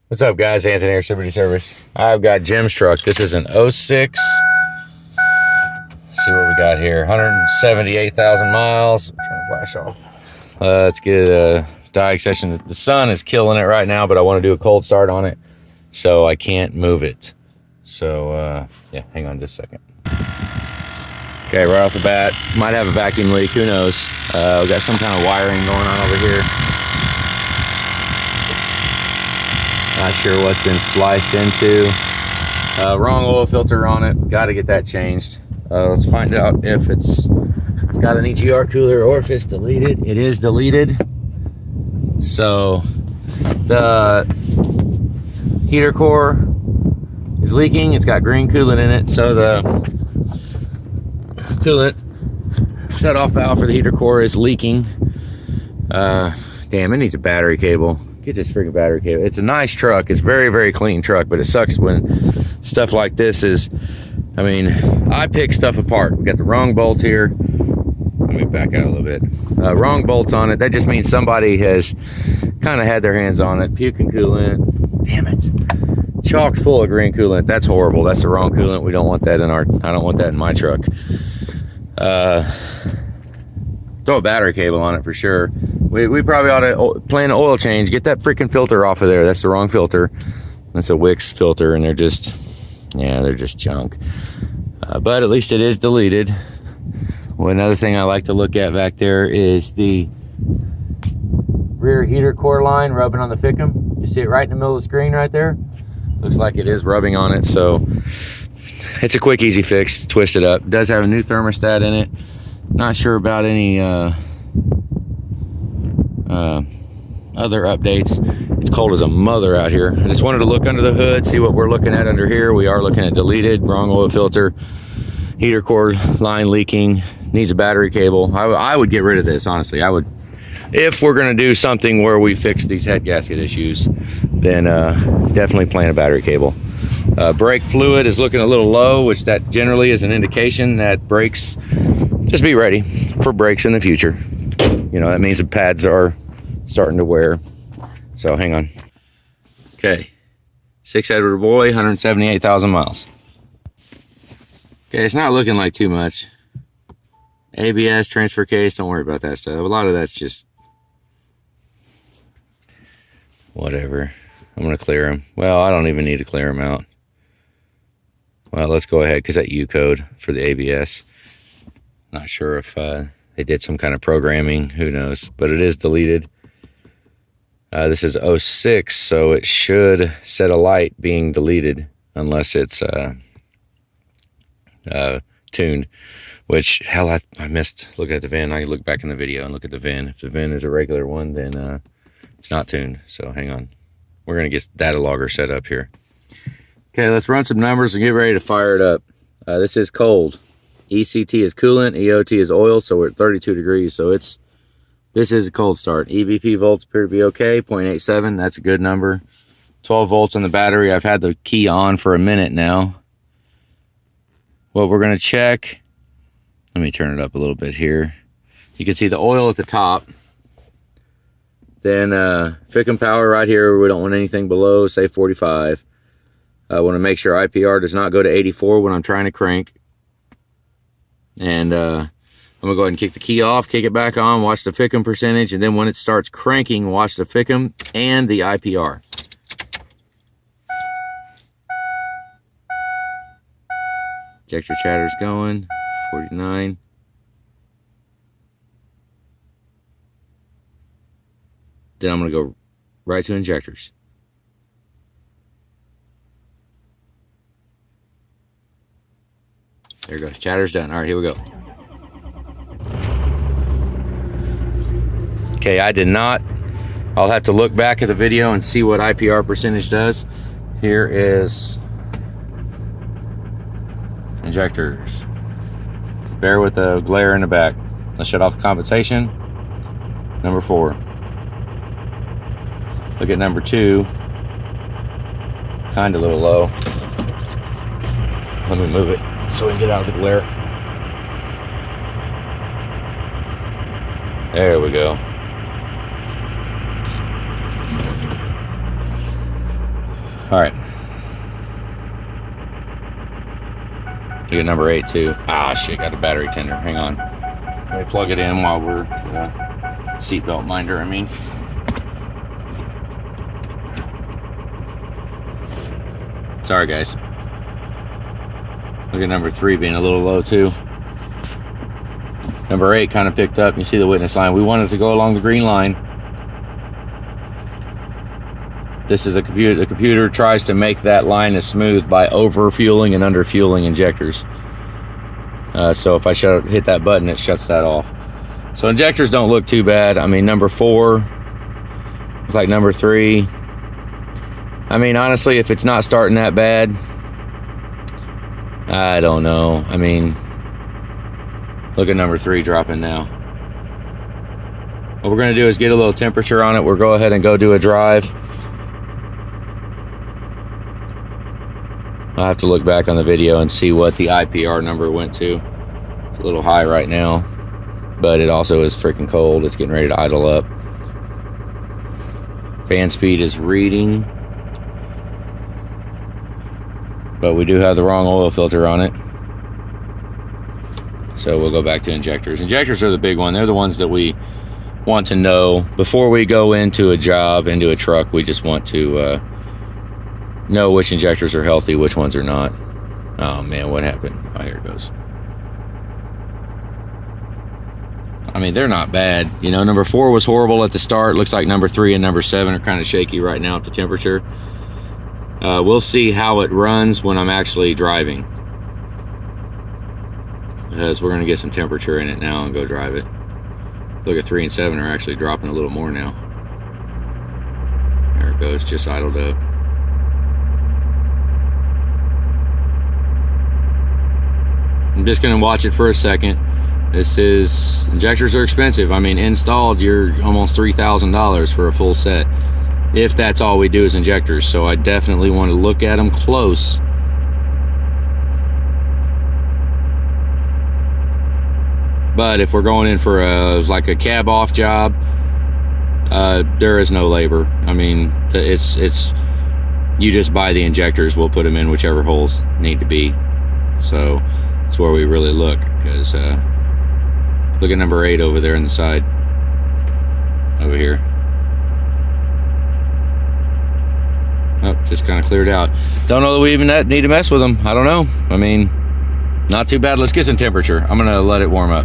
What's up, guys? Anthony Air Service. I've got Jim's truck. This is an 06. Let's see what we got here. 178,000 miles. I'm trying to flash off. Let's get a diag session. The sun is killing it right now, but I want to do a cold start on it, so I can't move it. So, yeah, hang on just a second. Okay, right off the bat, might have a vacuum leak. Who knows? We got some kind of wiring going on over here. Not sure what's been spliced into. Wrong oil filter on it. Got to get that changed. Let's find out if it's got an EGR cooler or if it's deleted. It is deleted. So the heater core is leaking. It's got green coolant in it. So the coolant shut-off valve for the heater core is leaking. Damn, it needs a battery cable. Get this freaking battery cable. It's a nice truck. It's very, very clean truck, but it sucks when stuff like this is, I mean, I pick stuff apart. We got the wrong bolts here. Let me back out a little bit. Wrong bolts on it. That just means somebody has kind of had their hands on it. Puking coolant. Damn it. Chock's full of green coolant. That's horrible. That's the wrong coolant. We don't want that in I don't want that in my truck. Throw a battery cable on it for sure. We probably ought to plan an oil change. Get that freaking filter off of there. That's the wrong filter. That's a Wix filter, and they're just, yeah, they're just junk. But at least it is deleted. Well, another thing I like to look at back there is the rear heater core line rubbing on the ficum. You see it right in the middle of the screen right there? Looks like it is rubbing on it, so it's a quick, easy fix. Twist it up. It does have a new thermostat in it. Not sure about any other updates. It's cold as a mother out here. I just wanted to look under the hood, see what we're looking at under here. We are looking at deleted, wrong oil filter, heater core line leaking, needs a battery cable. I would get rid of this, honestly. I would, if we're going to do something where we fix these head gasket issues, then definitely plan a battery cable. Brake fluid is looking a little low, which that generally is an indication that brakes, just be ready for brakes in the future. You know, that means the pads are starting to wear. So hang on. Okay, 6 Edward Boy, 178,000 miles. Okay, it's not looking like too much. ABS, transfer case, don't worry about that stuff. A lot of that's just whatever. I'm gonna clear them. Well, I don't even need to clear them out. Well, let's go ahead, because that U code for the ABS. Not sure if they did some kind of programming, who knows, but it is deleted. This is 06, so it should set a light being deleted unless it's tuned, which, hell, I missed looking at the VIN. I can look back in the video and look at the VIN. If the VIN is a regular one, then it's not tuned, so hang on. We're going to get data logger set up here. Okay, let's run some numbers and get ready to fire it up. This is cold. ECT is coolant, EOT is oil, so we're at 32 degrees, so this is a cold start. EVP volts appear to be okay, 0.87, that's a good number. 12 volts on the battery. I've had the key on for a minute now. What we're gonna check, let me turn it up a little bit here. You can see the oil at the top. Then ficum power right here, we don't want anything below, say 45. I wanna make sure IPR does not go to 84 when I'm trying to crank. And I'm gonna go ahead and kick the key off, kick it back on, watch the ficum percentage, and then when it starts cranking, watch the ficum and the IPR. Ejector chatter's going, 49. Then I'm gonna go right to injectors. There goes, chatter's done. All right, here we go. Okay, I did not. I'll have to look back at the video and see what IPR percentage does. Here is injectors. Bear with the glare in the back. Let's shut off the compensation. Number 4. Look at number 2. Kind of a little low. Let me move it so we can get out of the glare. There we go. All right. Look at number 8 too. Ah, shit, got a battery tender. Hang on. Let me plug it in while we're seatbelt minder, I mean. Sorry, guys. Look at number 3 being a little low too. Number 8 kind of picked up. You see the witness line. We wanted to go along the green line. This is a computer. The computer tries to make that line as smooth by over fueling and under fueling injectors. So if I hit that button, it shuts that off. So injectors don't look too bad. I mean, number 4, looks like number 3. I mean, honestly, if it's not starting that bad, I don't know. I mean, look at number 3 dropping now. What we're gonna do is get a little temperature on it. We'll go ahead and go do a drive. I'll have to look back on the video and see what the IPR number went to. It's a little high right now, but it also is freaking cold. It's getting ready to idle up. Fan speed is reading, but we do have the wrong oil filter on it. So we'll go back to injectors. Injectors are the big one. They're the ones that we want to know before we go into a job, into a truck. We just want to know which injectors are healthy, which ones are not. Oh man, what happened? Oh, here it goes. I mean, they're not bad. You know, number 4 was horrible at the start. Looks like number 3 and number 7 are kind of shaky right now at the temperature. We'll see how it runs when I'm actually driving, because we're going to get some temperature in it now and go drive it. Look at 3 and 7 are actually dropping a little more now. There it goes, just idled up. I'm just going to watch it for a second. Injectors are expensive. I mean, installed, you're almost $3,000 for a full set, if that's all we do is injectors. So I definitely want to look at them close. But if we're going in for like a cab off job, there is no labor. I mean, it's you just buy the injectors. We'll put them in whichever holes need to be. So that's where we really look, because look at number 8 over there in the side, over here. Oh, just kind of cleared out. Don't know that we even need to mess with them. I don't know. I mean, not too bad. Let's get some temperature. I'm gonna let it warm up.